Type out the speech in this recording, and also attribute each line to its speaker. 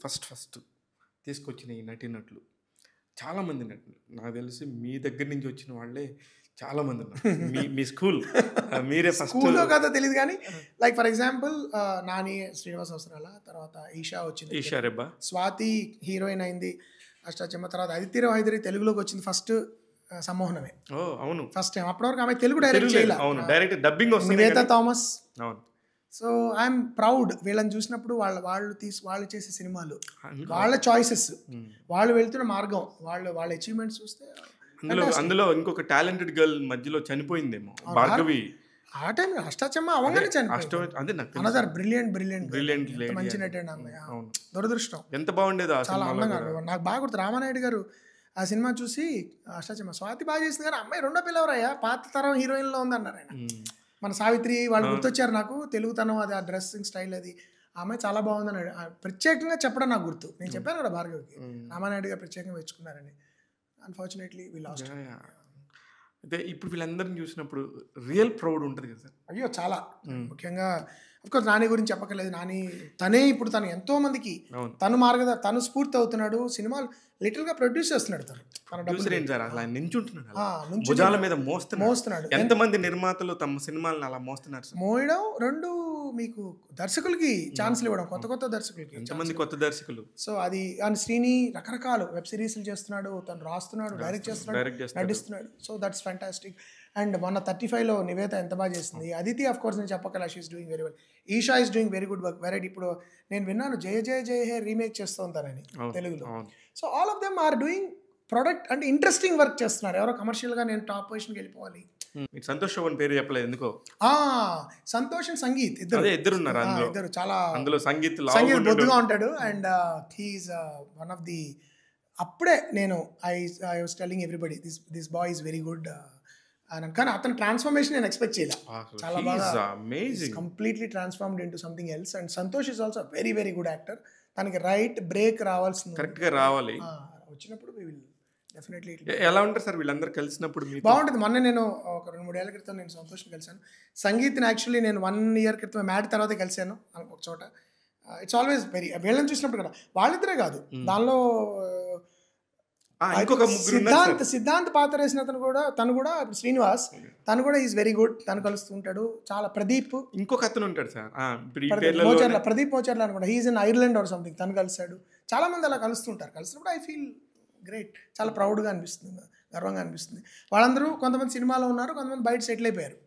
Speaker 1: First తీసుకొచ్చిన ఈ నటీనటులు చాలామంది నటులు నాకు తెలిసి మీ దగ్గర నుంచి వచ్చిన వాళ్ళే చాలామంది ఉన్నారు. మీ స్కూల్ మీరే ఫస్ట్
Speaker 2: స్కూల్లో కదా తెలియదు కానీ like for example Nani Srinivas అవసరాల తర్వాత ఈషా వచ్చింది,
Speaker 1: ఈషా రెబ్బా,
Speaker 2: స్వాతి హీరోయిన్ అయింది అష్టాచెమ్మ, తర్వాత అదితిరావు హైదరి తెలుగులోకి వచ్చింది ఫస్ట్ సమ్మోహనమే.
Speaker 1: ఓ అవును,
Speaker 2: ఫస్ట్ టైం. అప్పటి వరకు ఆమె తెలుగు డైరెక్ట్ చేయాలి.
Speaker 1: అవును, డైరెక్ట్ డబ్బింగ్ వస్తుంది.
Speaker 2: నివేతా థామస్.
Speaker 1: అవును.
Speaker 2: సో ఐఎమ్ ప్రౌడ్ వీళ్ళని చూసినప్పుడు వాళ్ళు చేసే సినిమాలు, వాళ్ళ చాయిసెస్, వాళ్ళు వెళ్తున్న మార్గం, వాళ్ళ అచీవ్మెంట్స్ చూస్తే
Speaker 1: అందులో ఇంకొక టాలెంటెడ్ గర్ల్ మధ్యలో చనిపోయిందేమో, భార్గవి.
Speaker 2: ఆ టైం అష్టాచెమ్మ అవగానే
Speaker 1: చనిపోయింది.
Speaker 2: అనదర్ బ్రిలియంట్ మంచి నటి. దురదృష్టం.
Speaker 1: ఎంత బాగుండేది
Speaker 2: చాలా అందంగా. నాకు బాగా గుర్తు రామానాయుడు గారు ఆ సినిమా చూసి అష్టాచెమ్మ స్వాతి బాగా చేసింది కానీ అమ్మాయి రెండో పిల్లవరయ్యా పాత తరం హీరోయిన్లో ఉంది అన్నారు ఆయన. మన సావిత్రి వాళ్ళు గుర్తొచ్చారు నాకు, తెలుగుతనం అది, ఆ డ్రెస్సింగ్ స్టైల్ అది, ఆ అమ్మాయి చాలా బాగుందని ప్రత్యేకంగా చెప్పడం నాకు గుర్తు. నేను చెప్పాను కూడా భార్గవికి, రామానాయుడు గారు ప్రత్యేకంగా మెచ్చుకున్నారని. అన్ఫార్చునేట్లీ వి లాస్ట్.
Speaker 1: అయితే ఇప్పుడు వీళ్ళందరిని చూసినప్పుడు రియల్ ప్రౌడ్ ఉంటుంది కదా సార్?
Speaker 2: అయ్యో చాలా. ముఖ్యంగా అఫ్కోర్స్ నాని గురించి చెప్పక్కర్లేదు. నాని తనే ఇప్పుడు తను ఎంతో మందికి తను స్ఫూర్తి అవుతున్నాడు. సినిమాలు లిటిల్గా ప్రొడ్యూస్ చేస్తున్నాడు.
Speaker 1: భుజాల మీద మోస్తున్నాడు. ఎంతమంది నిర్మాతలు తమ సినిమాలను అలా మోస్తున్నారు.
Speaker 2: మోయడం, రెండు మీకు దర్శకులకి ఛాన్స్లు ఇవ్వడం, కొత్త దర్శకులకి.
Speaker 1: ఎంతమంది కొత్త దర్శకులు.
Speaker 2: సో అది శ్రీని రకరకాల వెబ్ సిరీస్లు చేస్తున్నాడు, తను రాస్తున్నాడు, డైరెక్ట్ చేస్తున్నాడు, నటిస్తున్నాడు. So that's fantastic. అండ్ మొన్న 35లో నివేత ఎంత బాగా చేస్తుంది. అదితి ఆఫ్ కోర్స్ నేను చెప్పగల, she is doing very well. Esha is doing very good work. Variety. ఇప్పుడు నేను విన్నాను జయ జయ జయ హే రీమేక్ చేస్తూ ఉంటారని తెలుగులో. So all of them are doing product అంటే ఇంట్రెస్టింగ్ వర్క్ చేస్తున్నారు. ఎవరో కమర్షియల్గా నేను టాప్ పొజిషన్కి వెళ్ళిపోవాలి.
Speaker 1: సంతోష్ శోభన్ పేరు చెప్పలేదు ఎందుకో.
Speaker 2: సంతోష్ అండ్ సంగీత్
Speaker 1: ఇద్దరు ఉన్నారు.
Speaker 2: ఇద్దరు చాలా
Speaker 1: సంగీత్
Speaker 2: బొద్దుగా ఉంటాడు. And he is one of the. అప్పుడే నేను I was telling everybody this boy is very good అని. కానీ అతని ట్రాన్స్ఫర్మేషన్ నేను ఎక్స్పెక్ట్ చేయలే. చాలా బాగా completely transformed into something else. And Santosh is also very very good actor. తనకి రైట్ బ్రేక్ రావాల్సింది,
Speaker 1: కరెక్ట్గా రావాలి.
Speaker 2: వచ్చినప్పుడు వి విల్ డెఫినెట్లీ.
Speaker 1: ఎలా ఉంటారు సార్ వీళ్ళందరూ కలిసినప్పుడు?
Speaker 2: బాగుంటుంది. మొన్న నేను ఒక 2-3 ఏళ్ల క్రితం నేను సంతోష్ని కలిశాను. సంగీత్ని యాక్చువల్లీ నేను 1 year క్రితం మ్యాడ్ తర్వాత కలిశాను ఒక చోట. ఇట్స్ ఆల్వేస్ వెరీ, వీళ్ళని చూసినప్పుడు కదా, వాళ్ళిద్దరే కాదు, దానిలో సిద్ధాంత్ పాత్ర వేసిన తను కూడా శ్రీనివాస్, తను కూడా ఈజ్ వెరీ గుడ్. తను కలుస్తుంటాడు. చాలా ప్రదీప్,
Speaker 1: ఇంకొక అతను ఉంటాడు సార్
Speaker 2: ప్రదీప్ మోచర్ల అనుకుంటా, he is in Ireland or something. తను కలిశాడు. చాలా మంది అలా కలుస్తుంటారు. కలిసినప్పుడు ఐ ఫీల్ గ్రేట్. చాలా ప్రౌడ్గా అనిపిస్తుంది, గర్వంగా అనిపిస్తుంది. వాళ్ళందరూ కొంతమంది సినిమాలో ఉన్నారు, కొంతమంది బయట సెటిల్ అయిపోయారు.